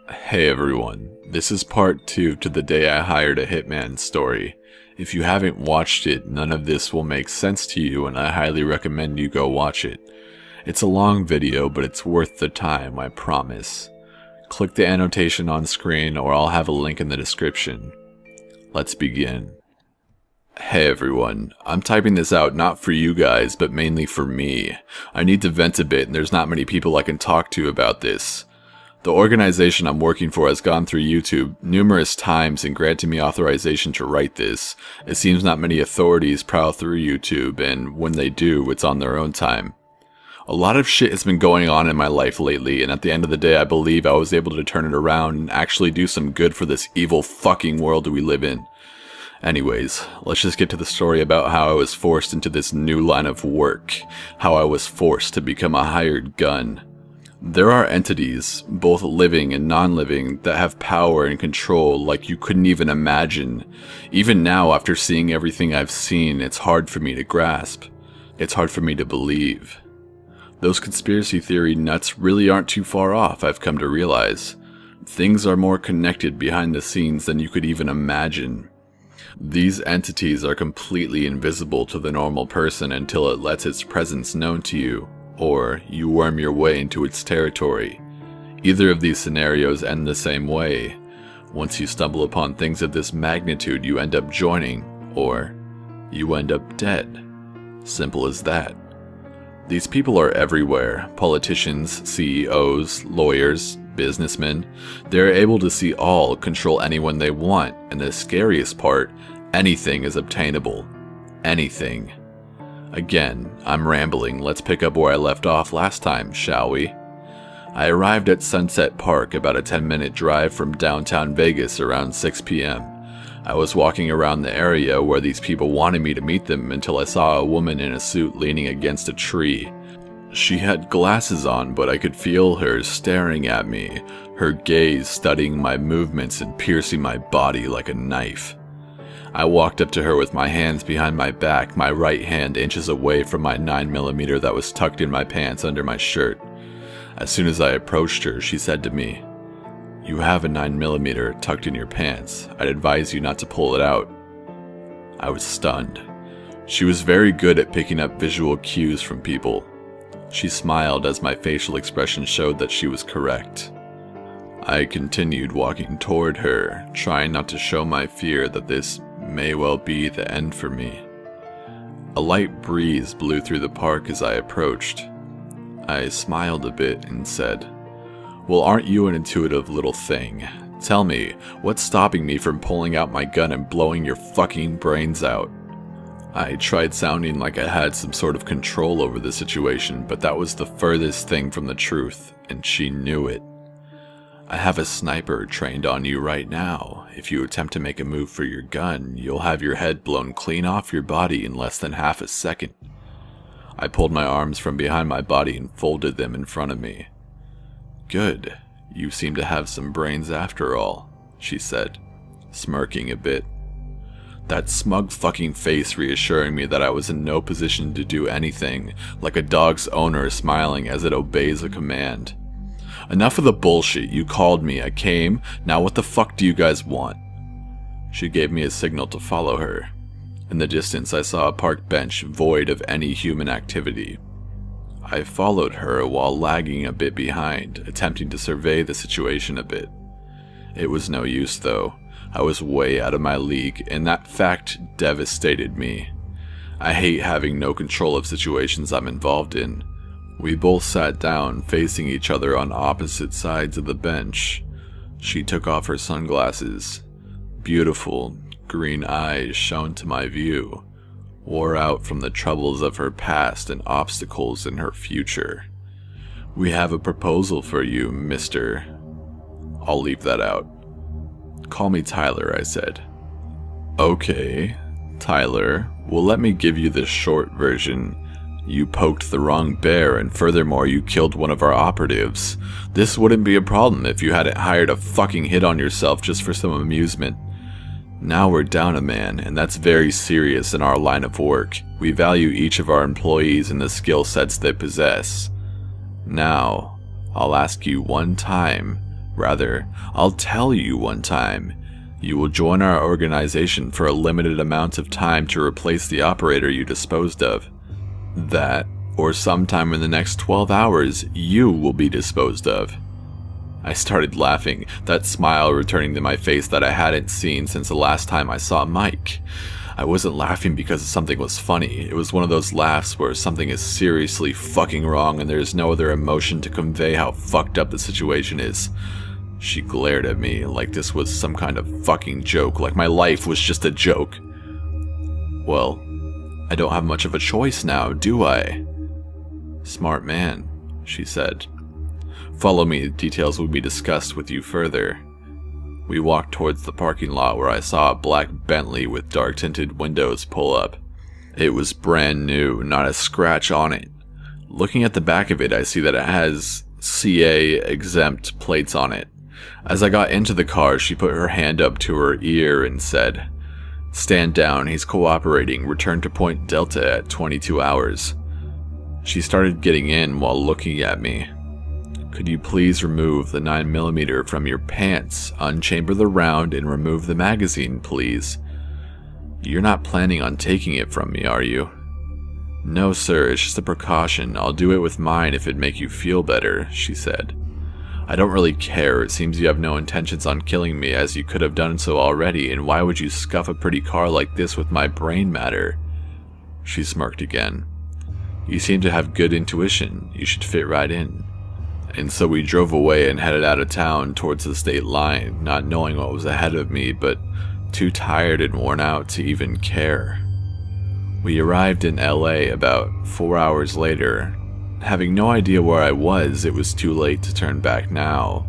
Hey everyone, this is part 2 to the day I hired a hitman story. If you haven't watched it, none of this will make sense to you and I highly recommend you go watch it. It's a long video, but it's worth the time, I promise. Click the annotation on screen or I'll have a link in the description. Let's begin. Hey everyone, I'm typing this out not for you guys, but mainly for me. I need to vent a bit and there's not many people I can talk to about this. The organization I'm working for has gone through YouTube numerous times and granted me authorization to write this. It seems not many authorities prowl through YouTube, and when they do, it's on their own time. A lot of shit has been going on in my life lately, and at the end of the day I believe I was able to turn it around and actually do some good for this evil fucking world we live in. Anyways, let's just get to the story about how I was forced into this new line of work. How I was forced to become a hired gun. There are entities, both living and non-living, that have power and control like you couldn't even imagine. Even now, after seeing everything I've seen, it's hard for me to grasp. It's hard for me to believe. Those conspiracy theory nuts really aren't too far off, I've come to realize. Things are more connected behind the scenes than you could even imagine. These entities are completely invisible to the normal person until it lets its presence known to you, or you worm your way into its territory. Either of these scenarios end the same way. Once you stumble upon things of this magnitude, you end up joining, or you end up dead. Simple as that. These people are everywhere. Politicians, CEOs, lawyers, businessmen. They're able to see all, control anyone they want, and the scariest part, anything is obtainable. Anything. Again, I'm rambling. Let's pick up where I left off last time, shall we? I arrived at Sunset Park, about a 10-minute drive from downtown Vegas, around 6 p.m. I was walking around the area where these people wanted me to meet them until I saw a woman in a suit leaning against a tree. She had glasses on, but I could feel her staring at me, her gaze studying my movements and piercing my body like a knife. I walked up to her with my hands behind my back, my right hand inches away from my 9mm that was tucked in my pants under my shirt. As soon as I approached her, she said to me, "You have a 9mm tucked in your pants. I'd advise you not to pull it out." I was stunned. She was very good at picking up visual cues from people. She smiled as my facial expression showed that she was correct. I continued walking toward her, trying not to show my fear that this may well be the end for me. A light breeze blew through the park as I approached. I smiled a bit and said, "Well, aren't you an intuitive little thing? Tell me, what's stopping me from pulling out my gun and blowing your fucking brains out?" I tried sounding like I had some sort of control over the situation, but that was the furthest thing from the truth, and she knew it. "I have a sniper trained on you right now. If you attempt to make a move for your gun, you'll have your head blown clean off your body in less than half a second." I pulled my arms from behind my body and folded them in front of me. "Good. You seem to have some brains after all," she said, smirking a bit. That smug fucking face reassuring me that I was in no position to do anything, like a dog's owner smiling as it obeys a command. "Enough of the bullshit. You called me, I came, now what the fuck do you guys want?" She gave me a signal to follow her. In the distance I saw a park bench void of any human activity. I followed her while lagging a bit behind, attempting to survey the situation a bit. It was no use though. I was way out of my league, and that fact devastated me. I hate having no control of situations I'm involved in. We both sat down, facing each other on opposite sides of the bench. She took off her sunglasses. Beautiful, green eyes shone to my view, wore out from the troubles of her past and obstacles in her future. "We have a proposal for you, mister." I'll leave that out. "Call me Tyler," I said. "Okay, Tyler. Well, let me give you the short version. You poked the wrong bear, and furthermore you killed one of our operatives. This wouldn't be a problem if you hadn't hired a fucking hit on yourself just for some amusement. Now we're down a man, and that's very serious in our line of work. We value each of our employees and the skill sets they possess. Now, I'll ask you one time, Rather, I'll tell you one time. You will join our organization for a limited amount of time to replace the operator you disposed of. That, or sometime in the next 12 hours, you will be disposed of. I started laughing, that smile returning to my face that I hadn't seen since the last time I saw Mike. I wasn't laughing because something was funny. It was one of those laughs where something is seriously fucking wrong and there's no other emotion to convey how fucked up the situation is. She glared at me like this was some kind of fucking joke, like my life was just a joke. Well, I don't have much of a choice now, do I? Smart man, she said. Follow me, details will be discussed with you further. We walked towards the parking lot where I saw a black Bentley with dark-tinted windows pull up. It was brand new, not a scratch on it. Looking at the back of it, I see that it has CA exempt plates on it. As I got into the car, she put her hand up to her ear and said, "Stand down, he's cooperating, return to Point Delta at 22 hours. She started getting in while looking at me. "Could you please remove the 9mm from your pants, unchamber the round, and remove the magazine, please? You're not planning on taking it from me, are you?" "No, sir, it's just a precaution. I'll do it with mine if it'd make you feel better," she said. "I don't really care. It seems you have no intentions on killing me, as you could have done so already, and why would you scuff a pretty car like this with my brain matter?" She smirked again. "You seem to have good intuition. You should fit right in." And so we drove away and headed out of town towards the state line, not knowing what was ahead of me, but too tired and worn out to even care. We arrived in LA about 4 hours later. Having no idea where I was, it was too late to turn back now.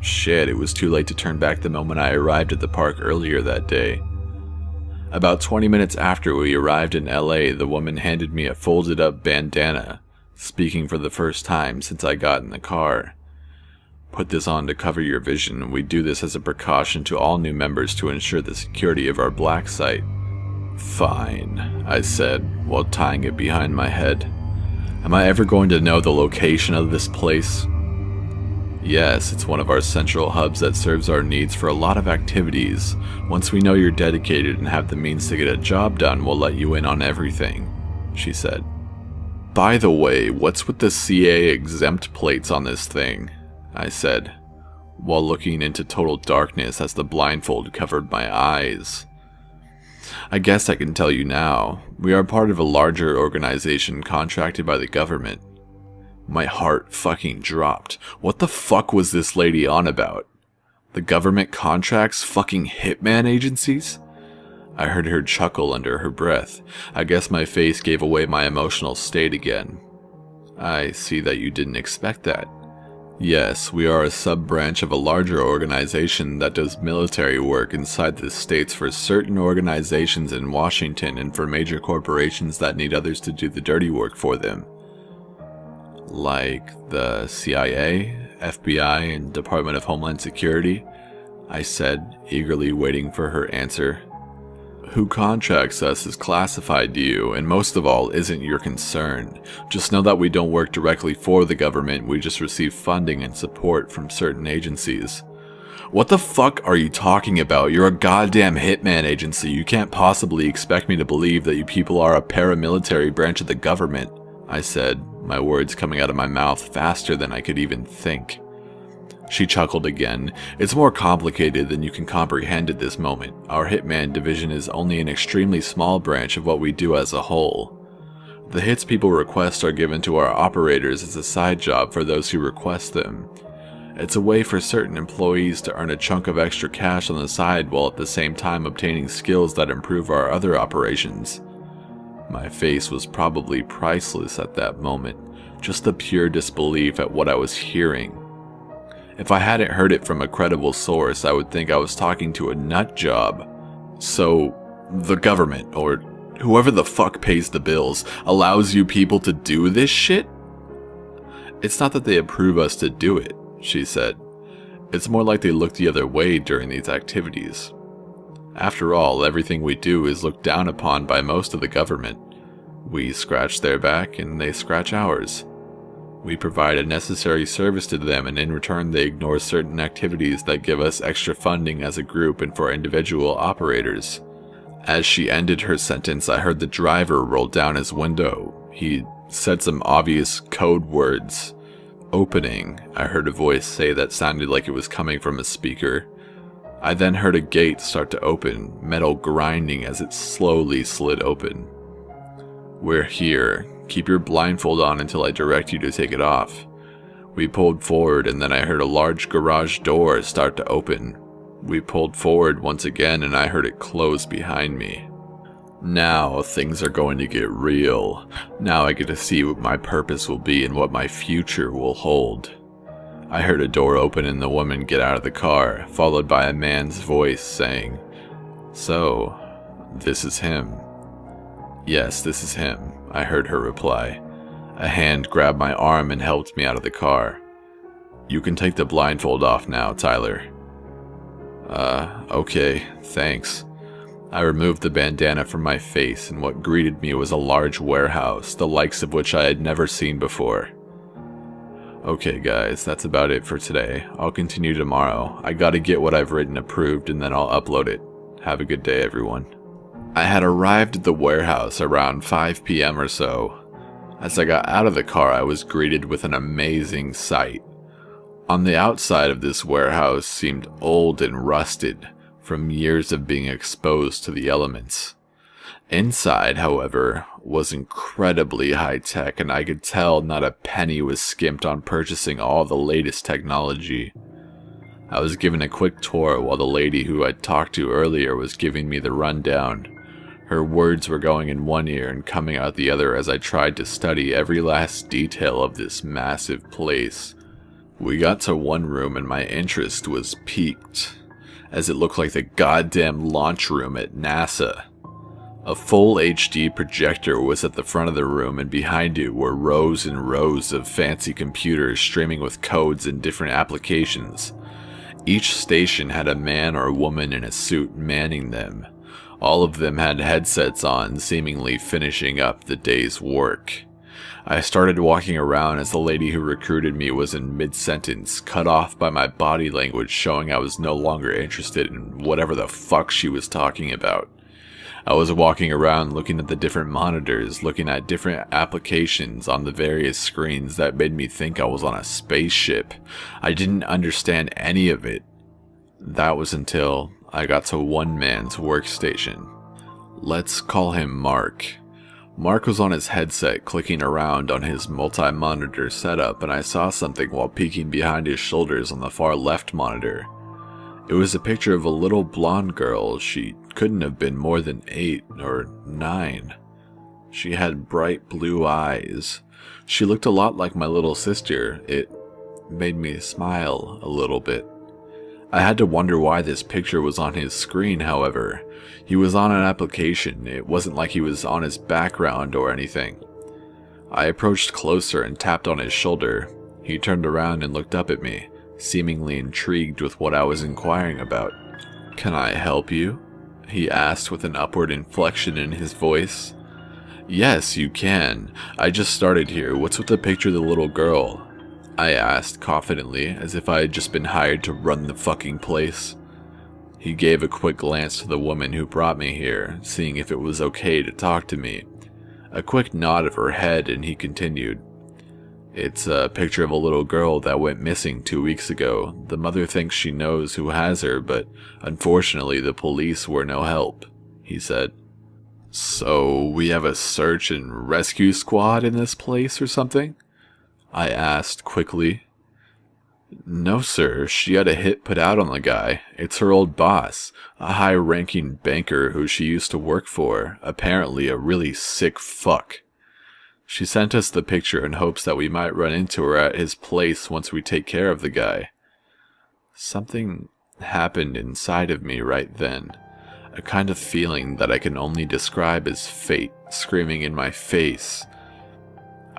Shit, it was too late to turn back the moment I arrived at the park earlier that day. About 20 minutes after we arrived in LA, the woman handed me a folded up bandana, speaking for the first time since I got in the car. "Put this on to cover your vision. We do this as a precaution to all new members to ensure the security of our black site." "Fine," I said, while tying it behind my head. "Am I ever going to know the location of this place?" "Yes, it's one of our central hubs that serves our needs for a lot of activities. Once we know you're dedicated and have the means to get a job done, we'll let you in on everything," she said. "By the way, what's with the CA exempt plates on this thing?" I said, while looking into total darkness as the blindfold covered my eyes. "I guess I can tell you now. We are part of a larger organization contracted by the government." My heart fucking dropped. What the fuck was this lady on about? The government contracts fucking hitman agencies? I heard her chuckle under her breath. I guess my face gave away my emotional state again. "I see that you didn't expect that." "Yes, we are a sub-branch of a larger organization that does military work inside the states for certain organizations in Washington and for major corporations that need others to do the dirty work for them." "Like the CIA, FBI, and Department of Homeland Security?" I said, eagerly waiting for her answer. "Who contracts us is classified to you, and most of all, isn't your concern. Just know that we don't work directly for the government, we just receive funding and support from certain agencies." "What the fuck are you talking about? You're a goddamn hitman agency. You can't possibly expect me to believe that you people are a paramilitary branch of the government," I said, my words coming out of my mouth faster than I could even think. She chuckled again. "It's more complicated than you can comprehend at this moment. Our Hitman division is only an extremely small branch of what we do as a whole. The hits people request are given to our operators as a side job for those who request them. It's a way for certain employees to earn a chunk of extra cash on the side while at the same time obtaining skills that improve our other operations." My face was probably priceless at that moment, just the pure disbelief at what I was hearing. If I hadn't heard it from a credible source, I would think I was talking to a nut job. So, the government, or whoever the fuck pays the bills, allows you people to do this shit? "It's not that they approve us to do it," she said. "It's more like they look the other way during these activities. After all, everything we do is looked down upon by most of the government. We scratch their back and they scratch ours." We provide a necessary service to them, and in return they ignore certain activities that give us extra funding as a group and for individual operators. As she ended her sentence, I heard the driver roll down his window. He said some obvious code words. Opening, I heard a voice say that sounded like it was coming from a speaker. I then heard a gate start to open, metal grinding as it slowly slid open. We're here. Keep your blindfold on until I direct you to take it off. We pulled forward, and then I heard a large garage door start to open. We pulled forward once again, and I heard it close behind me. Now things are going to get real. Now I get to see what my purpose will be and what my future will hold. I heard a door open and the woman get out of the car, followed by a man's voice saying, "So, this is him." "Yes, this is him," I heard her reply. A hand grabbed my arm and helped me out of the car. "You can take the blindfold off now, Tyler." Okay, thanks." I removed the bandana from my face, and what greeted me was a large warehouse, the likes of which I had never seen before. "Okay guys, that's about it for today. I'll continue tomorrow. I gotta get what I've written approved and then I'll upload it. Have a good day, everyone." I had arrived at the warehouse around 5 p.m. or so. As I got out of the car, I was greeted with an amazing sight. On the outside of this warehouse seemed old and rusted from years of being exposed to the elements. Inside, however, was incredibly high-tech, and I could tell not a penny was skimped on purchasing all the latest technology. I was given a quick tour while the lady who I'd talked to earlier was giving me the rundown. Her words were going in one ear and coming out the other as I tried to study every last detail of this massive place. We got to one room and my interest was piqued, as it looked like the goddamn launch room at NASA. A full HD projector was at the front of the room, and behind it were rows and rows of fancy computers streaming with codes and different applications. Each station had a man or woman in a suit manning them. All of them had headsets on, seemingly finishing up the day's work. I started walking around as the lady who recruited me was in mid-sentence, cut off by my body language showing I was no longer interested in whatever the fuck she was talking about. I was walking around looking at the different monitors, looking at different applications on the various screens that made me think I was on a spaceship. I didn't understand any of it. That was until I got to one man's workstation. Let's call him Mark. Mark was on his headset clicking around on his multi-monitor setup, and I saw something while peeking behind his shoulders on the far left monitor. It was a picture of a little blonde girl. She couldn't have been more than 8 or 9. She had bright blue eyes. She looked a lot like my little sister. It made me smile a little bit. I had to wonder why this picture was on his screen, however. He was on an application. It wasn't like he was on his background or anything. I approached closer and tapped on his shoulder. He turned around and looked up at me, seemingly intrigued with what I was inquiring about. "Can I help you?" he asked with an upward inflection in his voice. "Yes, you can. I just started here. What's with the picture of the little girl?" I asked confidently, as if I had just been hired to run the fucking place. He gave a quick glance to the woman who brought me here, seeing if it was okay to talk to me. A quick nod of her head, and he continued. "It's a picture of a little girl that went missing 2 weeks ago. The mother thinks she knows who has her, but unfortunately the police were no help," he said. "So we have a search and rescue squad in this place or something?" I asked quickly. "No, sir. She had a hit put out on the guy. It's her old boss, a high-ranking banker who she used to work for, apparently a really sick fuck. She sent us the picture in hopes that we might run into her at his place once we take care of the guy." Something happened inside of me right then, a kind of feeling that I can only describe as fate screaming in my face.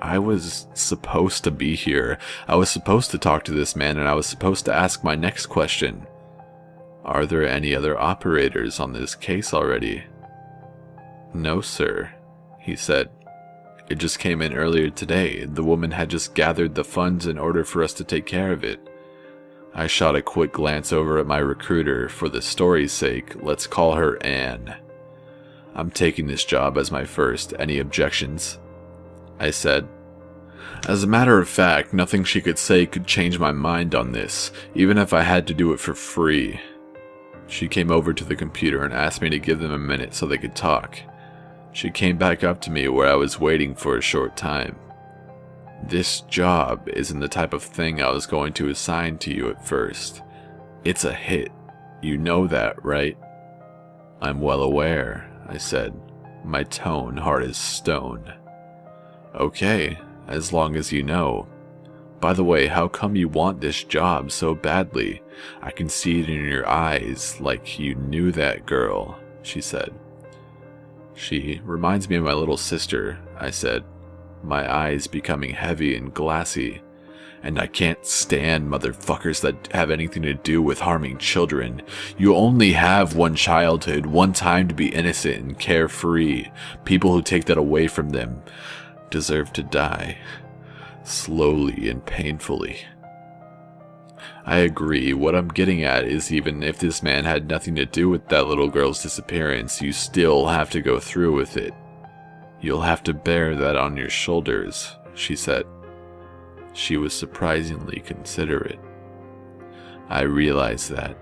I was supposed to be here. I was supposed to talk to this man, and I was supposed to ask my next question. Are there any other operators on this case already? "No, sir," he said. It just came in earlier today. The woman had just gathered the funds in order for us to take care of it. I shot a quick glance over at my recruiter. For the story's sake, let's call her Anne. I'm taking this job as my first. Any objections? I said. As a matter of fact, nothing she could say could change my mind on this, even if I had to do it for free. She came over to the computer and asked me to give them a minute so they could talk. She came back up to me where I was waiting for a short time. This job isn't the type of thing I was going to assign to you at first. It's a hit. You know that, right? I'm well aware, I said, my tone hard as stone. Okay, as long as you know. By the way, how come you want this job so badly? I can see it in your eyes, like you knew that girl, she said. She reminds me of my little sister, I said, my eyes becoming heavy and glassy. And I can't stand motherfuckers that have anything to do with harming children. You only have one childhood, one time to be innocent and carefree. People who take that away from them deserve to die, slowly and painfully. I agree. What I'm getting at is even if this man had nothing to do with that little girl's disappearance, you still have to go through with it. You'll have to bear that on your shoulders, she said. She was surprisingly considerate. I realized that.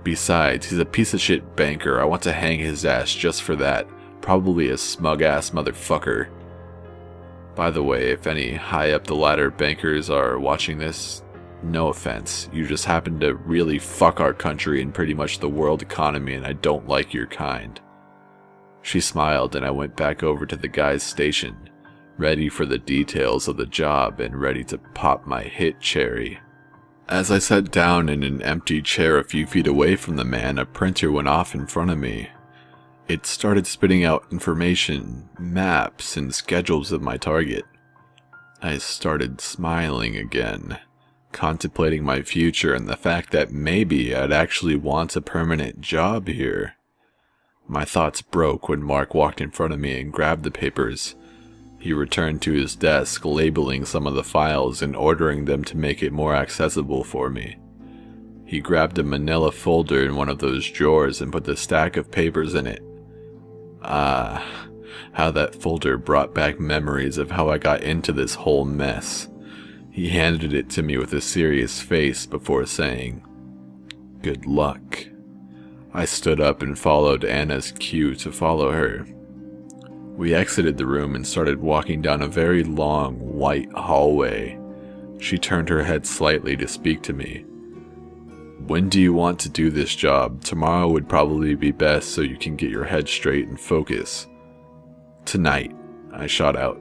Besides, he's a piece of shit banker. I want to hang his ass just for that. Probably a smug-ass motherfucker. By the way, if any high-up-the-ladder bankers are watching this, no offense. You just happen to really fuck our country and pretty much the world economy, and I don't like your kind. She smiled, and I went back over to the guy's station, ready for the details of the job and ready to pop my hit cherry. As I sat down in an empty chair a few feet away from the man, a printer went off in front of me. It started spitting out information, maps, and schedules of my target. I started smiling again, contemplating my future and the fact that maybe I'd actually want a permanent job here. My thoughts broke when Mark walked in front of me and grabbed the papers. He returned to his desk, labeling some of the files and ordering them to make it more accessible for me. He grabbed a manila folder in one of those drawers and put the stack of papers in it. How that folder brought back memories of how I got into this whole mess. He handed it to me with a serious face before saying, "Good luck." I stood up and followed Anna's cue to follow her. We exited the room and started walking down a very long, white hallway. She turned her head slightly to speak to me. "When do you want to do this job? Tomorrow would probably be best so you can get your head straight and focus." "Tonight," I shot out.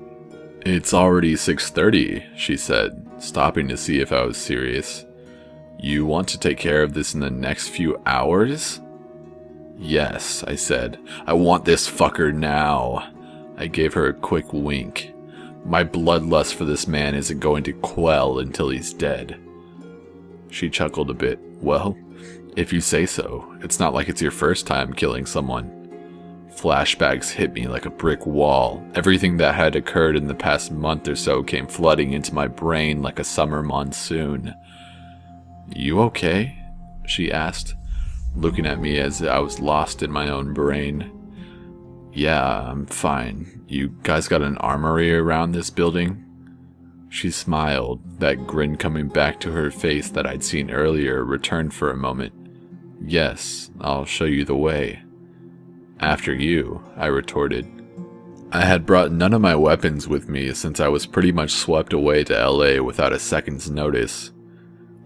"It's already 6:30, she said, stopping to see if I was serious. "You want to take care of this in the next few hours?" "Yes," I said. "I want this fucker now." I gave her a quick wink. My bloodlust for this man isn't going to quell until he's dead. She chuckled a bit. "Well, if you say so. It's not like it's your first time killing someone." Flashbacks hit me like a brick wall. Everything that had occurred in the past month or so came flooding into my brain like a summer monsoon. "You okay?" she asked, looking at me as I was lost in my own brain. "Yeah, I'm fine. You guys got an armory around this building?" She smiled. That grin coming back to her face that I'd seen earlier returned for a moment. "Yes, I'll show you the way." "After you," I retorted. I had brought none of my weapons with me since I was pretty much swept away to LA without a second's notice.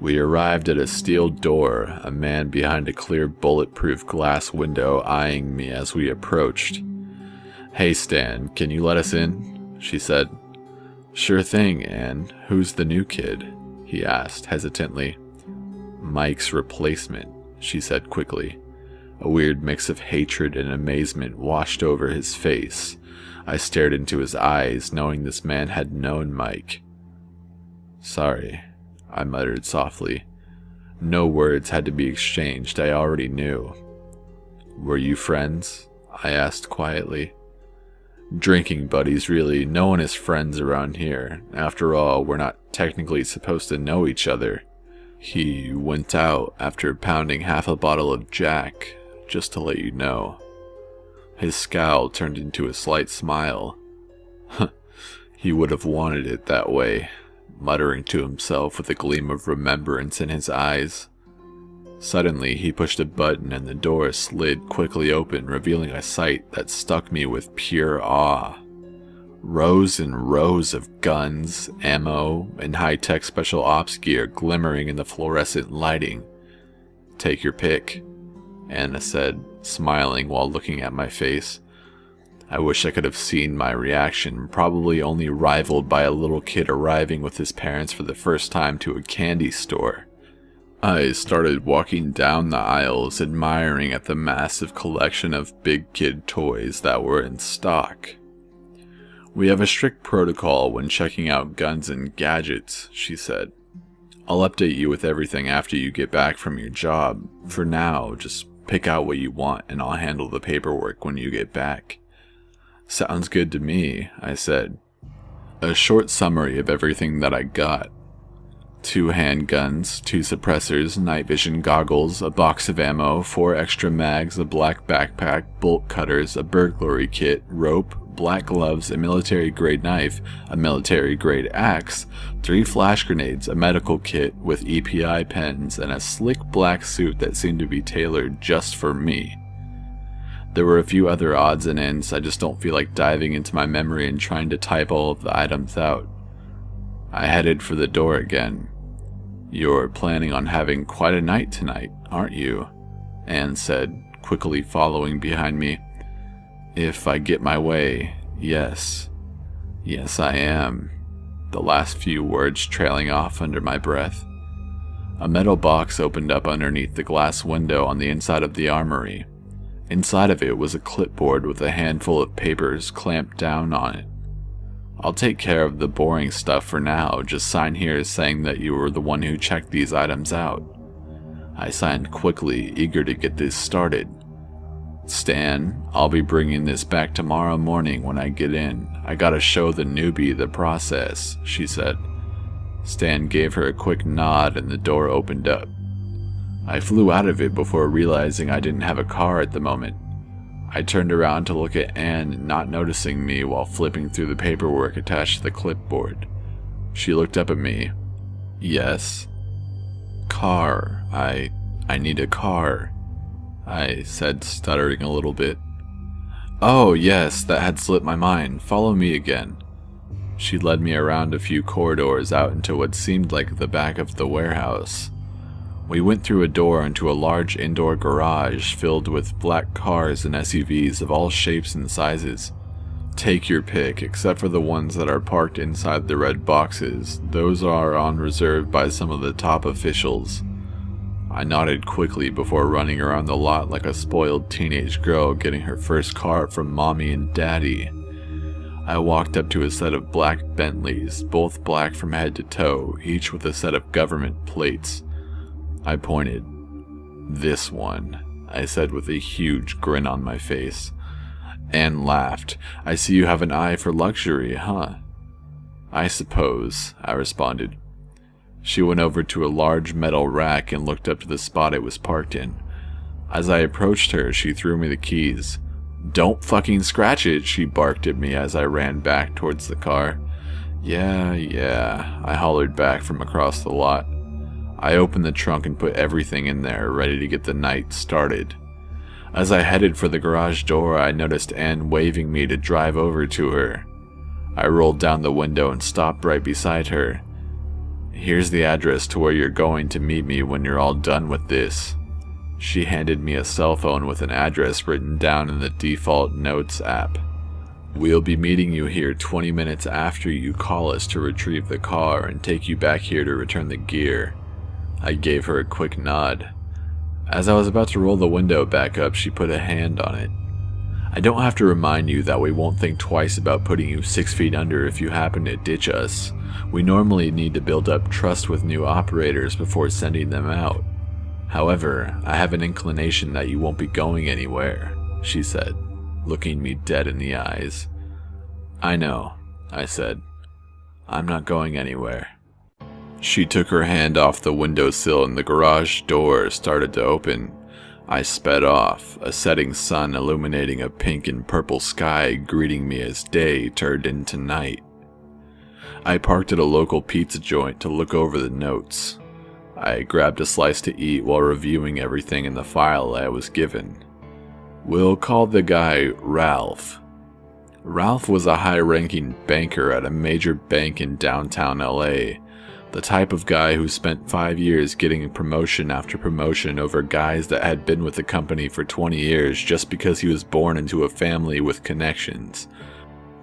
We arrived at a steel door, a man behind a clear bulletproof glass window eyeing me as we approached. "Hey Stan, can you let us in?" she said. "Sure thing, Anne. Who's the new kid?" he asked hesitantly. "Mike's replacement," she said quickly. A weird mix of hatred and amazement washed over his face. I stared into his eyes, knowing this man had known Mike. "Sorry," I muttered softly. No words had to be exchanged, I already knew. "Were you friends?" I asked quietly. Drinking buddies, really. No one is friends around here. After all, we're not technically supposed to know each other. He went out after pounding half a bottle of Jack, just to let you know. His scowl turned into a slight smile. He would have wanted it that way, muttering to himself with a gleam of remembrance in his eyes. Suddenly, he pushed a button and the door slid quickly open, revealing a sight that struck me with pure awe. Rows and rows of guns, ammo, and high-tech special ops gear glimmering in the fluorescent lighting. "Take your pick," Anna said, smiling while looking at my face. I wish I could have seen my reaction, probably only rivaled by a little kid arriving with his parents for the first time to a candy store. I started walking down the aisles, admiring at the massive collection of big kid toys that were in stock. "We have a strict protocol when checking out guns and gadgets," she said. "I'll update you with everything after you get back from your job. For now, just pick out what you want and I'll handle the paperwork when you get back." "Sounds good to me," I said. A short summary of everything that I got. 2 handguns, 2 suppressors, night vision goggles, a box of ammo, 4 extra mags, a black backpack, bolt cutters, a burglary kit, rope, black gloves, a military-grade knife, a military-grade axe, 3 flash grenades, a medical kit with EPI pens, and a slick black suit that seemed to be tailored just for me. There were a few other odds and ends. I just don't feel like diving into my memory and trying to type all of the items out. I headed for the door again. "You're planning on having quite a night tonight, aren't you?" Anne said, quickly following behind me. "If I get my way, yes. Yes, I am," the last few words trailing off under my breath. A metal box opened up underneath the glass window on the inside of the armory. Inside of it was a clipboard with a handful of papers clamped down on it. "I'll take care of the boring stuff for now. Just sign here saying that you were the one who checked these items out." I signed quickly, eager to get this started. "Stan, I'll be bringing this back tomorrow morning when I get in. I gotta show the newbie the process," she said. Stan gave her a quick nod and the door opened up. I flew out of it before realizing I didn't have a car at the moment. I turned around to look at Anne, not noticing me while flipping through the paperwork attached to the clipboard. She looked up at me. "Yes?" "Car. I need a car," I said, stuttering a little bit. "Oh, yes, that had slipped my mind. Follow me again." She led me around a few corridors out into what seemed like the back of the warehouse. We went through a door into a large indoor garage filled with black cars and SUVs of all shapes and sizes. "Take your pick, except for the ones that are parked inside the red boxes. Those are on reserve by some of the top officials." I nodded quickly before running around the lot like a spoiled teenage girl getting her first car from mommy and daddy. I walked up to a set of black Bentleys, both black from head to toe, each with a set of government plates. I pointed. "This one," I said with a huge grin on my face. Anne laughed. "I see you have an eye for luxury, huh?" "I suppose," I responded. She went over to a large metal rack and looked up to the spot it was parked in. As I approached her, she threw me the keys. "Don't fucking scratch it," she barked at me as I ran back towards the car. Yeah, I hollered back from across the lot. I opened the trunk and put everything in there, ready to get the night started. As I headed for the garage door, I noticed Anne waving me to drive over to her. I rolled down the window and stopped right beside her. "Here's the address to where you're going to meet me when you're all done with this." She handed me a cell phone with an address written down in the default notes app. "We'll be meeting you here 20 minutes after you call us to retrieve the car and take you back here to return the gear." I gave her a quick nod. As I was about to roll the window back up, she put a hand on it. "I don't have to remind you that we won't think twice about putting you 6 feet under if you happen to ditch us. We normally need to build up trust with new operators before sending them out. However, I have an inclination that you won't be going anywhere," she said, looking me dead in the eyes. "I know," I said. "I'm not going anywhere." She took her hand off the windowsill and the garage door started to open. I sped off, a setting sun illuminating a pink and purple sky greeting me as day turned into night. I parked at a local pizza joint to look over the notes. I grabbed a slice to eat while reviewing everything in the file I was given. We'll call the guy Ralph. Ralph was a high-ranking banker at a major bank in downtown LA, the type of guy who spent 5 years getting promotion after promotion over guys that had been with the company for 20 years just because he was born into a family with connections.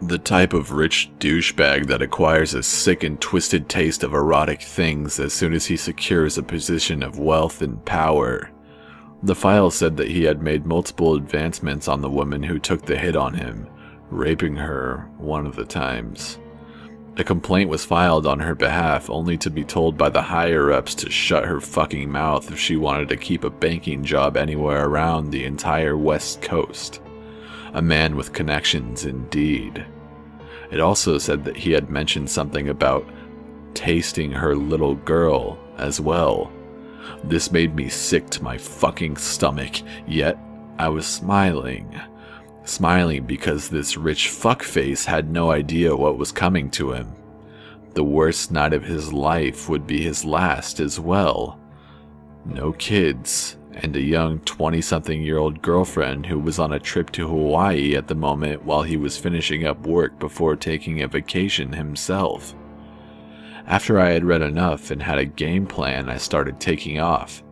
The type of rich douchebag that acquires a sick and twisted taste of erotic things as soon as he secures a position of wealth and power. The file said that he had made multiple advancements on the woman who took the hit on him, raping her one of the times. A complaint was filed on her behalf, only to be told by the higher-ups to shut her fucking mouth if she wanted to keep a banking job anywhere around the entire West Coast. A man with connections, indeed. It also said that he had mentioned something about tasting her little girl as well. This made me sick to my fucking stomach, yet I was smiling. Smiling because this rich fuckface had no idea what was coming to him. The worst night of his life would be his last as well. No kids, and a young 20-something-year-old girlfriend who was on a trip to Hawaii at the moment while he was finishing up work before taking a vacation himself. After I had read enough and had a game plan, I started taking off.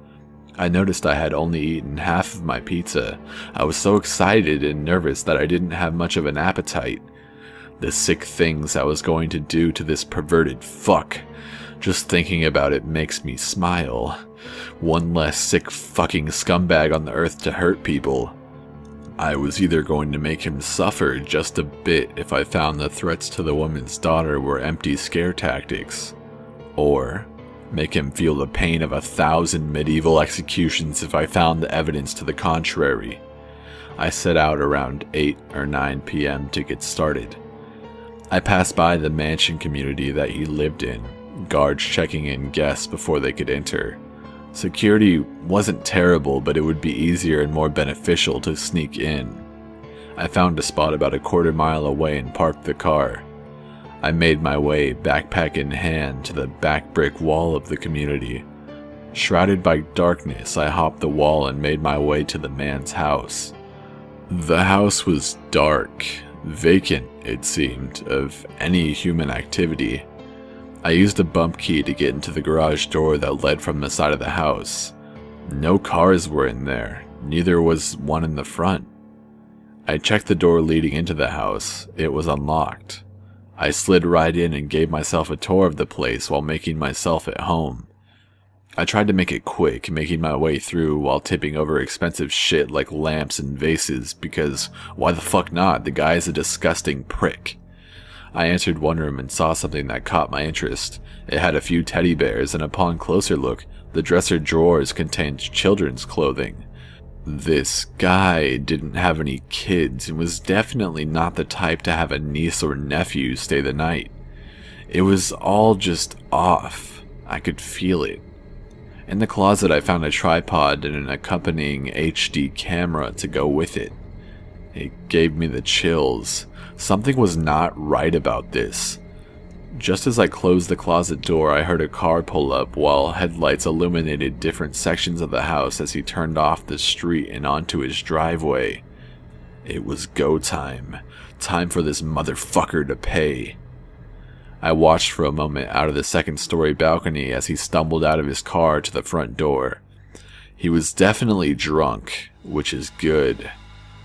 I noticed I had only eaten half of my pizza. I was so excited and nervous that I didn't have much of an appetite. The sick things I was going to do to this perverted fuck. Just thinking about it makes me smile. One less sick fucking scumbag on the earth to hurt people. I was either going to make him suffer just a bit if I found the threats to the woman's daughter were empty scare tactics, or make him feel the pain of 1,000 medieval executions if I found the evidence to the contrary. I set out around 8 or 9 p.m. to get started. I passed by the mansion community that he lived in, guards checking in guests before they could enter. Security wasn't terrible, but it would be easier and more beneficial to sneak in. I found a spot about a quarter mile away and parked the car. I made my way, backpack in hand, to the back brick wall of the community. Shrouded by darkness, I hopped the wall and made my way to the man's house. The house was dark, vacant, it seemed, of any human activity. I used a bump key to get into the garage door that led from the side of the house. No cars were in there, neither was one in the front. I checked the door leading into the house. It was unlocked. I slid right in and gave myself a tour of the place while making myself at home. I tried to make it quick, making my way through while tipping over expensive shit like lamps and vases, because why the fuck not? The guy is a disgusting prick. I entered one room and saw something that caught my interest. It had a few teddy bears, and upon closer look, the dresser drawers contained children's clothing. This guy didn't have any kids and was definitely not the type to have a niece or nephew stay the night. It was all just off. I could feel it. In the closet I found a tripod and an accompanying HD camera to go with it. It gave me the chills. Something was not right about this. Just as I closed the closet door, I heard a car pull up while headlights illuminated different sections of the house as he turned off the street and onto his driveway. It was go time. Time for this motherfucker to pay. I watched for a moment out of the second-story balcony as he stumbled out of his car to the front door. He was definitely drunk, which is good.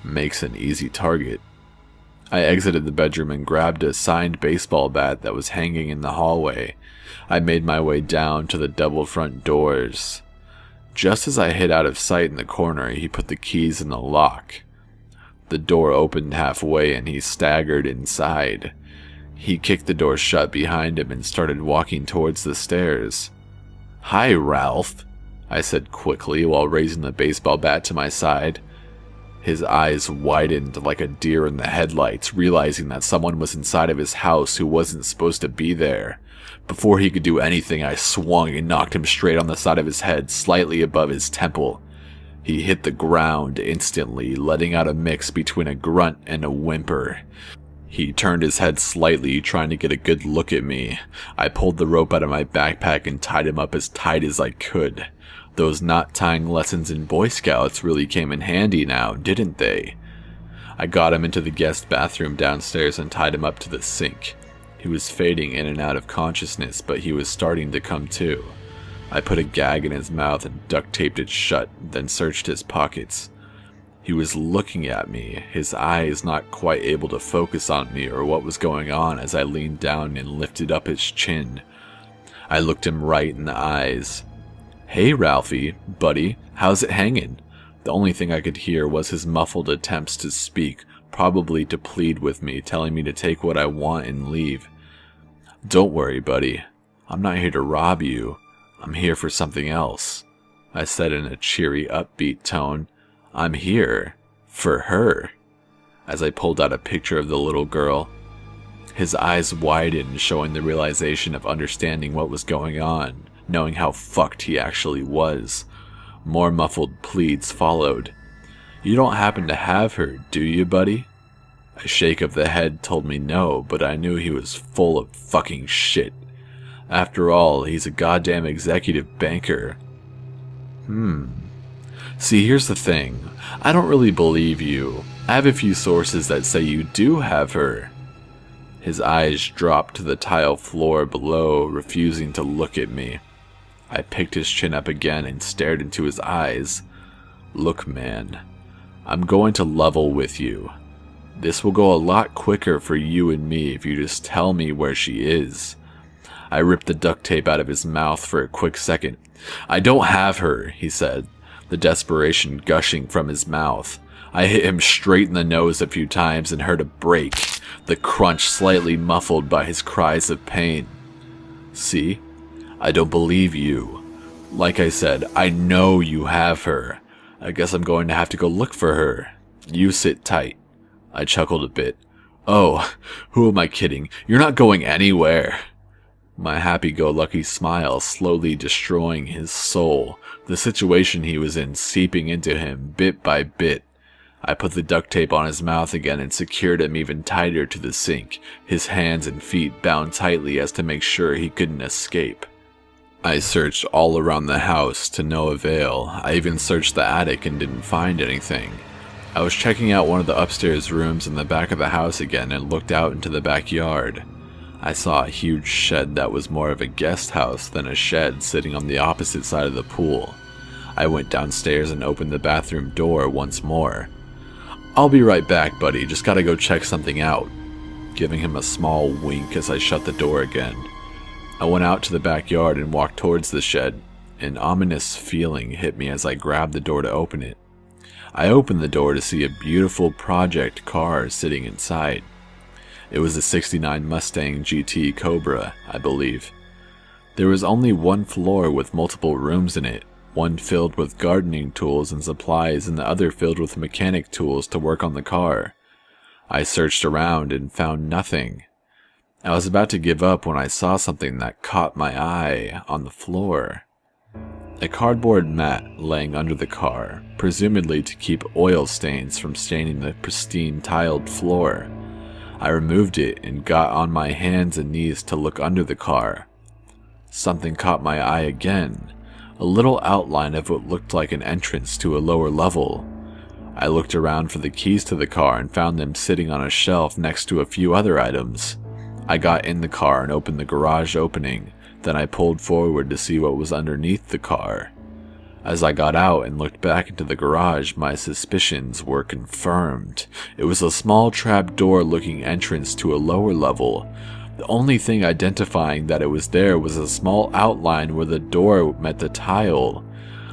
Makes an easy target. I exited the bedroom and grabbed a signed baseball bat that was hanging in the hallway. I made my way down to the double front doors. Just as I hid out of sight in the corner, he put the keys in the lock. The door opened halfway and he staggered inside. He kicked the door shut behind him and started walking towards the stairs. "Hi, Ralph," I said quickly while raising the baseball bat to my side. His eyes widened like a deer in the headlights, realizing that someone was inside of his house who wasn't supposed to be there. Before he could do anything, I swung and knocked him straight on the side of his head, slightly above his temple. He hit the ground instantly, letting out a mix between a grunt and a whimper. He turned his head slightly, trying to get a good look at me. I pulled the rope out of my backpack and tied him up as tight as I could. Those knot tying lessons in Boy Scouts really came in handy now, didn't they? I got him into the guest bathroom downstairs and tied him up to the sink. He was fading in and out of consciousness, but he was starting to come to. I put a gag in his mouth and duct taped it shut, then searched his pockets. He was looking at me, his eyes not quite able to focus on me or what was going on as I leaned down and lifted up his chin. I looked him right in the eyes. "Hey Ralphie, buddy, how's it hanging?" The only thing I could hear was his muffled attempts to speak, probably to plead with me, telling me to take what I want and leave. "Don't worry, buddy. I'm not here to rob you. I'm here for something else," I said in a cheery, upbeat tone. "I'm here for her," as I pulled out a picture of the little girl. His eyes widened, showing the realization of understanding what was going on, knowing how fucked he actually was. More muffled pleads followed. "You don't happen to have her, do you, buddy?" A shake of the head told me no, but I knew he was full of fucking shit. After all, he's a goddamn executive banker. See, here's the thing. I don't really believe you. I have a few sources that say you do have her. His eyes dropped to the tile floor below, refusing to look at me. I picked his chin up again and stared into his eyes. "Look, man, I'm going to level with you. This will go a lot quicker for you and me if you just tell me where she is." I ripped the duct tape out of his mouth for a quick second. "I don't have her," he said, the desperation gushing from his mouth. I hit him straight in the nose a few times and heard a break, the crunch slightly muffled by his cries of pain. "See? I don't believe you. Like I said, I know you have her. I guess I'm going to have to go look for her. You sit tight." I chuckled a bit. "Oh, who am I kidding? You're not going anywhere." My happy-go-lucky smile slowly destroying his soul, the situation he was in seeping into him bit by bit. I put the duct tape on his mouth again and secured him even tighter to the sink, his hands and feet bound tightly as to make sure he couldn't escape. I searched all around the house to no avail. I even searched the attic and didn't find anything. I was checking out one of the upstairs rooms in the back of the house again and looked out into the backyard. I saw a huge shed that was more of a guest house than a shed sitting on the opposite side of the pool. I went downstairs and opened the bathroom door once more. "I'll be right back, buddy, just gotta go check something out," giving him a small wink as I shut the door again. I went out to the backyard and walked towards the shed. An ominous feeling hit me as I grabbed the door to open it. I opened the door to see a beautiful project car sitting inside. It was a '69 Mustang GT Cobra, I believe. There was only one floor with multiple rooms in it, one filled with gardening tools and supplies and the other filled with mechanic tools to work on the car. I searched around and found nothing. I was about to give up when I saw something that caught my eye on the floor. A cardboard mat laying under the car, presumably to keep oil stains from staining the pristine tiled floor. I removed it and got on my hands and knees to look under the car. Something caught my eye again, a little outline of what looked like an entrance to a lower level. I looked around for the keys to the car and found them sitting on a shelf next to a few other items. I got in the car and opened the garage opening, then I pulled forward to see what was underneath the car. As I got out and looked back into the garage, my suspicions were confirmed. It was a small trapdoor-looking entrance to a lower level. The only thing identifying that it was there was a small outline where the door met the tile.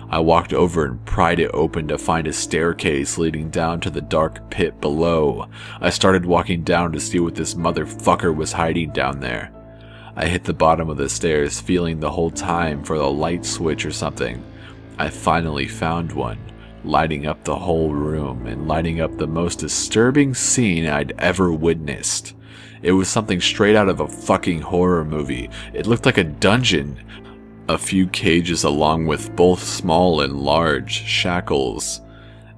I walked over and pried it open to find a staircase leading down to the dark pit below. I started walking down to see what this motherfucker was hiding down there. I hit the bottom of the stairs, feeling the whole time for a light switch or something. I finally found one, lighting up the whole room and lighting up the most disturbing scene I'd ever witnessed. It was something straight out of a fucking horror movie. It looked like a dungeon. A few cages along with both small and large shackles.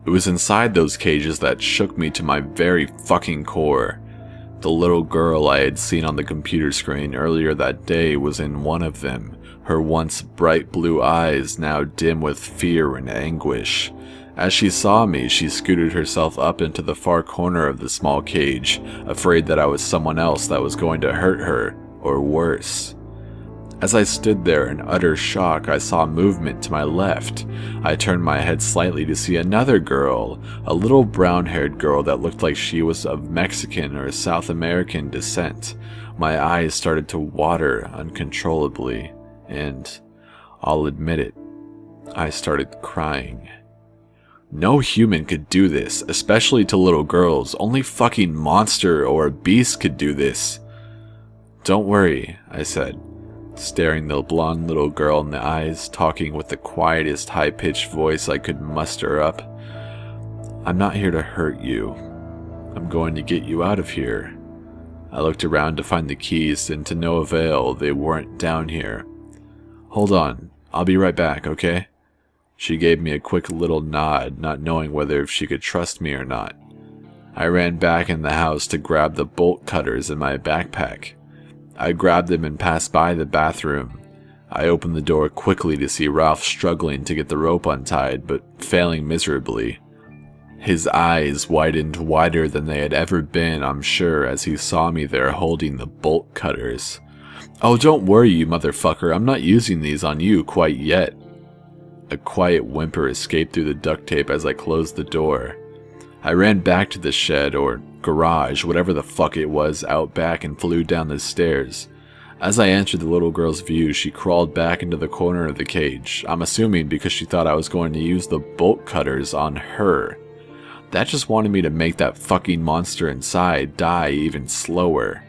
It was inside those cages that shook me to my very fucking core. The little girl I had seen on the computer screen earlier that day was in one of them, her once bright blue eyes now dim with fear and anguish. As she saw me, she scooted herself up into the far corner of the small cage, afraid that I was someone else that was going to hurt her, or worse. As I stood there in utter shock, I saw movement to my left. I turned my head slightly to see another girl, a little brown-haired girl that looked like she was of Mexican or South American descent. My eyes started to water uncontrollably, and, I'll admit it, I started crying. No human could do this, especially to little girls. Only fucking monster or a beast could do this. Don't worry, I said, staring the blonde little girl in the eyes, talking with the quietest high-pitched voice I could muster up. I'm not here to hurt you. I'm going to get you out of here. I looked around to find the keys, and to no avail, they weren't down here. Hold on, I'll be right back, okay? She gave me a quick little nod, not knowing whether she could trust me or not. I ran back in the house to grab the bolt cutters in my backpack. I grabbed them and passed by the bathroom. I opened the door quickly to see Ralph struggling to get the rope untied, but failing miserably. His eyes widened wider than they had ever been, I'm sure, as he saw me there holding the bolt cutters. Oh, don't worry, you motherfucker, I'm not using these on you quite yet. A quiet whimper escaped through the duct tape as I closed the door. I ran back to the shed, or garage, whatever the fuck it was, out back and flew down the stairs. As I entered the little girl's view, she crawled back into the corner of the cage, I'm assuming because she thought I was going to use the bolt cutters on her. That just wanted me to make that fucking monster inside die even slower.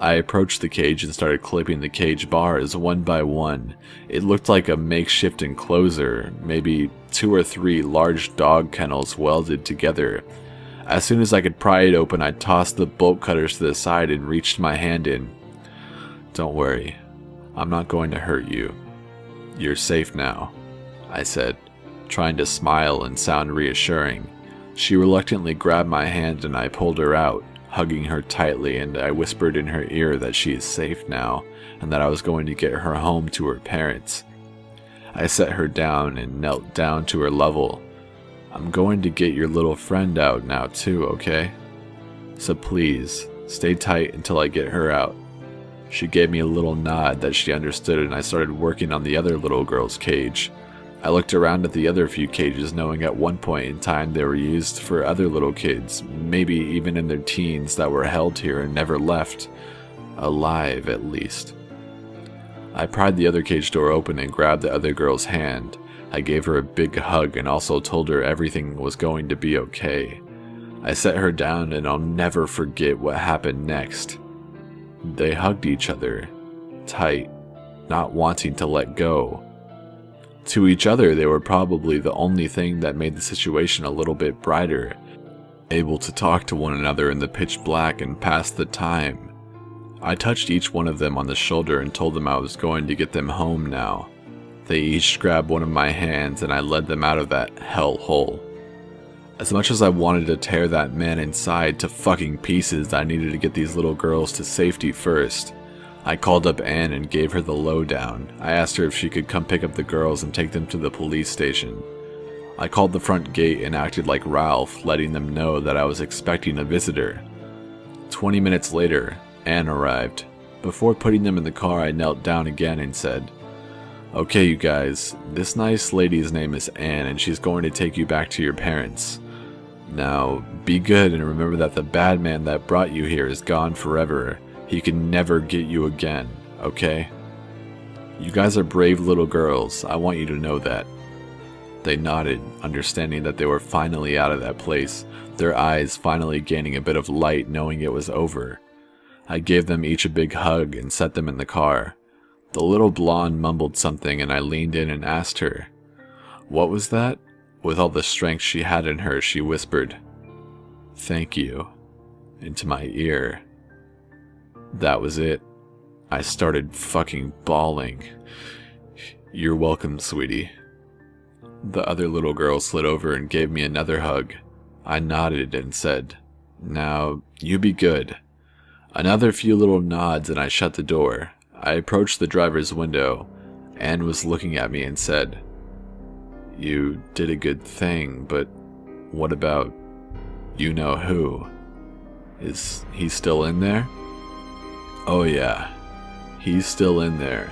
I approached the cage and started clipping the cage bars one by one. It looked like a makeshift enclosure, maybe 2 or 3 large dog kennels welded together. As soon as I could pry it open, I tossed the bolt cutters to the side and reached my hand in. Don't worry, I'm not going to hurt you. You're safe now, I said, trying to smile and sound reassuring. She reluctantly grabbed my hand and I pulled her out, hugging her tightly, and I whispered in her ear that she is safe now, and that I was going to get her home to her parents. I set her down and knelt down to her level. I'm going to get your little friend out now too, okay? So please, stay tight until I get her out. She gave me a little nod that she understood, and I started working on the other little girl's cage. I looked around at the other few cages, knowing at one point in time they were used for other little kids, maybe even in their teens, that were held here and never left. Alive, at least. I pried the other cage door open and grabbed the other girl's hand. I gave her a big hug and also told her everything was going to be okay. I set her down, and I'll never forget what happened next. They hugged each other, tight, not wanting to let go. To each other, they were probably the only thing that made the situation a little bit brighter, able to talk to one another in the pitch black and pass the time. I touched each one of them on the shoulder and told them I was going to get them home now. They each grabbed one of my hands and I led them out of that hell hole. As much as I wanted to tear that man inside to fucking pieces, I needed to get these little girls to safety first. I called up Anne and gave her the lowdown. I asked her if she could come pick up the girls and take them to the police station. I called the front gate and acted like Ralph, letting them know that I was expecting a visitor. 20 minutes later, Anne arrived. Before putting them in the car, I knelt down again and said, "Okay, you guys, this nice lady's name is Anne, and she's going to take you back to your parents. Now, be good and remember that the bad man that brought you here is gone forever. He can never get you again, okay? You guys are brave little girls, I want you to know that." They nodded, understanding that they were finally out of that place, their eyes finally gaining a bit of light knowing it was over. I gave them each a big hug and set them in the car. The little blonde mumbled something and I leaned in and asked her, "What was that?" With all the strength she had in her, she whispered, "Thank you," into my ear. That was it. I started fucking bawling. "You're welcome, sweetie." The other little girl slid over and gave me another hug. I nodded and said, "Now, you be good." Another few little nods and I shut the door. I approached the driver's window. Anne was looking at me and said, "You did a good thing, but what about you-know-who? Is he still in there?" "Oh yeah, he's still in there,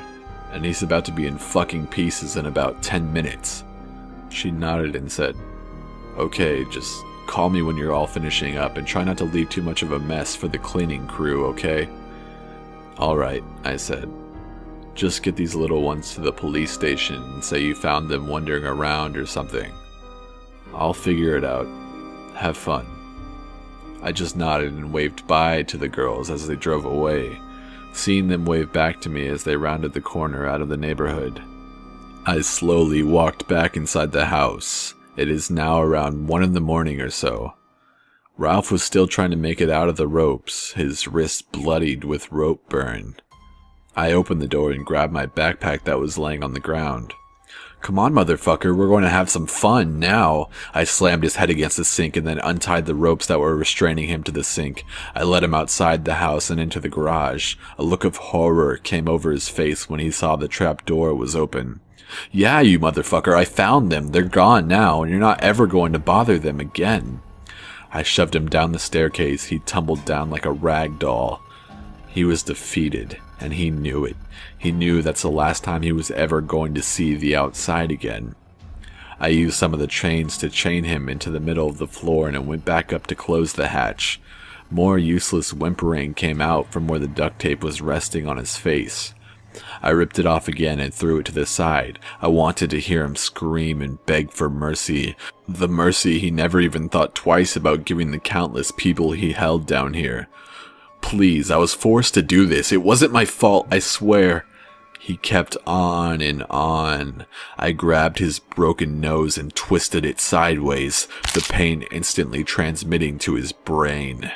and he's about to be in fucking pieces in about 10 minutes. She nodded and said, "Okay, just call me when you're all finishing up and try not to leave too much of a mess for the cleaning crew, okay?" "Alright," I said. "Just get these little ones to the police station and say you found them wandering around or something. I'll figure it out. Have fun." I just nodded and waved bye to the girls as they drove away, seeing them wave back to me as they rounded the corner out of the neighborhood. I slowly walked back inside the house. It is now around 1 in the morning or so. Ralph was still trying to make it out of the ropes, his wrists bloodied with rope burn. I opened the door and grabbed my backpack that was laying on the ground. "Come on, motherfucker, we're going to have some fun now." I slammed his head against the sink and then untied the ropes that were restraining him to the sink. I led him outside the house and into the garage. A look of horror came over his face when he saw the trap door was open. "Yeah, you motherfucker, I found them. They're gone now, and you're not ever going to bother them again." I shoved him down the staircase. He tumbled down like a rag doll. He was defeated, and he knew it. He knew that's the last time he was ever going to see the outside again. I used some of the chains to chain him into the middle of the floor and went back up to close the hatch. More useless whimpering came out from where the duct tape was resting on his face. I ripped it off again and threw it to the side. I wanted to hear him scream and beg for mercy. The mercy he never even thought twice about giving the countless people he held down here. "Please, I was forced to do this. It wasn't my fault, I swear." He kept on and on. I grabbed his broken nose and twisted it sideways, the pain instantly transmitting to his brain.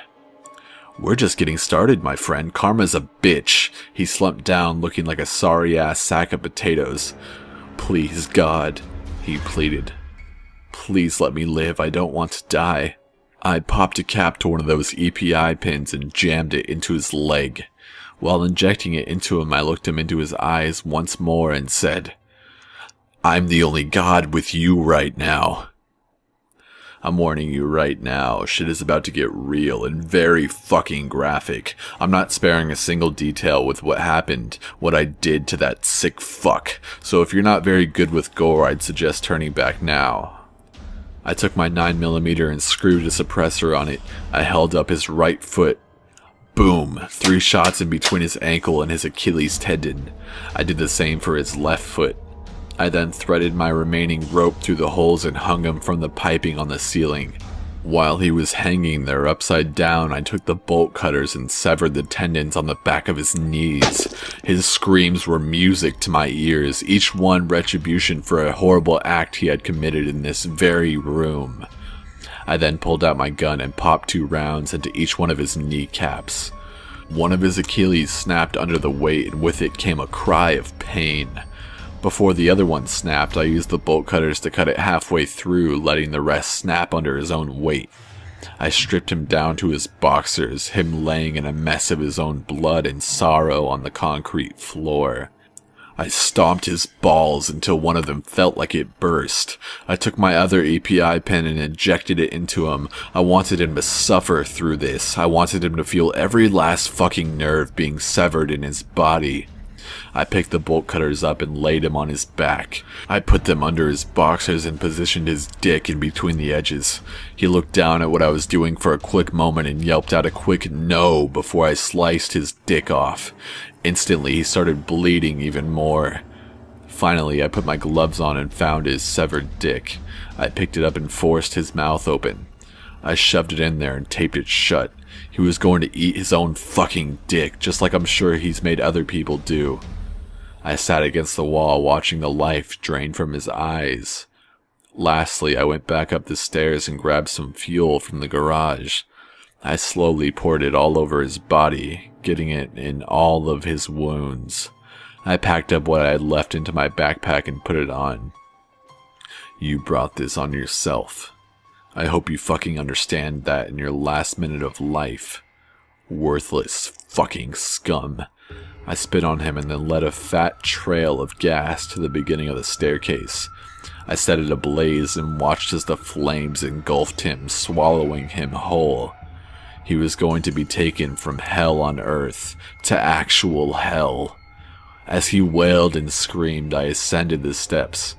"We're just getting started, my friend. Karma's a bitch." He slumped down, looking like a sorry-ass sack of potatoes. "Please, God," he pleaded. "Please let me live. I don't want to die." I popped a cap to one of those EPI pins and jammed it into his leg. While injecting it into him, I looked him into his eyes once more and said, "I'm the only God with you right now." I'm warning you right now, shit is about to get real and very fucking graphic. I'm not sparing a single detail with what happened, what I did to that sick fuck. So if you're not very good with gore, I'd suggest turning back now. I took my 9mm and screwed a suppressor on it. I held up his right foot. Boom! 3 shots in between his ankle and his Achilles tendon. I did the same for his left foot. I then threaded my remaining rope through the holes and hung him from the piping on the ceiling. While he was hanging there upside down, I took the bolt cutters and severed the tendons on the back of his knees. His screams were music to my ears, each one retribution for a horrible act he had committed in this very room. I then pulled out my gun and popped 2 rounds into each one of his kneecaps. One of his Achilles snapped under the weight, and with it came a cry of pain. Before the other one snapped, I used the bolt cutters to cut it halfway through, letting the rest snap under his own weight. I stripped him down to his boxers, him laying in a mess of his own blood and sorrow on the concrete floor. I stomped his balls until one of them felt like it burst. I took my other API pen and injected it into him. I wanted him to suffer through this. I wanted him to feel every last fucking nerve being severed in his body. I picked the bolt cutters up and laid him on his back. I put them under his boxers and positioned his dick in between the edges. He looked down at what I was doing for a quick moment and yelped out a quick no before I sliced his dick off. Instantly, he started bleeding even more. Finally, I put my gloves on and found his severed dick. I picked it up and forced his mouth open. I shoved it in there and taped it shut. He was going to eat his own fucking dick, just like I'm sure he's made other people do. I sat against the wall watching the life drain from his eyes. Lastly, I went back up the stairs and grabbed some fuel from the garage. I slowly poured it all over his body, getting it in all of his wounds. I packed up what I had left into my backpack and put it on. You brought this on yourself. I hope you fucking understand that in your last minute of life. Worthless fucking scum. I spit on him and then led a fat trail of gas to the beginning of the staircase. I set it ablaze and watched as the flames engulfed him, swallowing him whole. He was going to be taken from hell on earth to actual hell. As he wailed and screamed, I ascended the steps.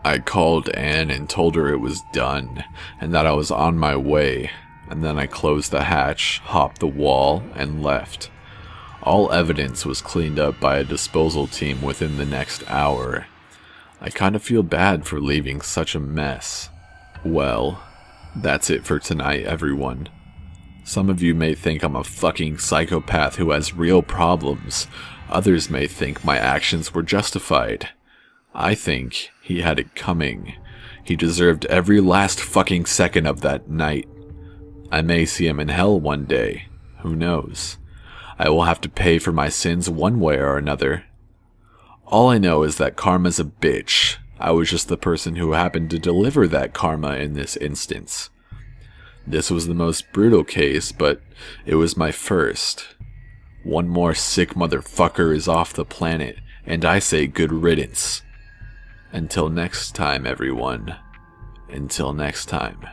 I called Anne and told her it was done, and that I was on my way, and then I closed the hatch, hopped the wall, and left. All evidence was cleaned up by a disposal team within the next hour. I kind of feel bad for leaving such a mess. Well, that's it for tonight, everyone. Some of you may think I'm a fucking psychopath who has real problems. Others may think my actions were justified. I think he had it coming. He deserved every last fucking second of that night. I may see him in hell one day. Who knows? I will have to pay for my sins one way or another. All I know is that karma's a bitch. I was just the person who happened to deliver that karma in this instance. This was the most brutal case, but it was my first. One more sick motherfucker is off the planet, and I say good riddance. Until next time, everyone. Until next time.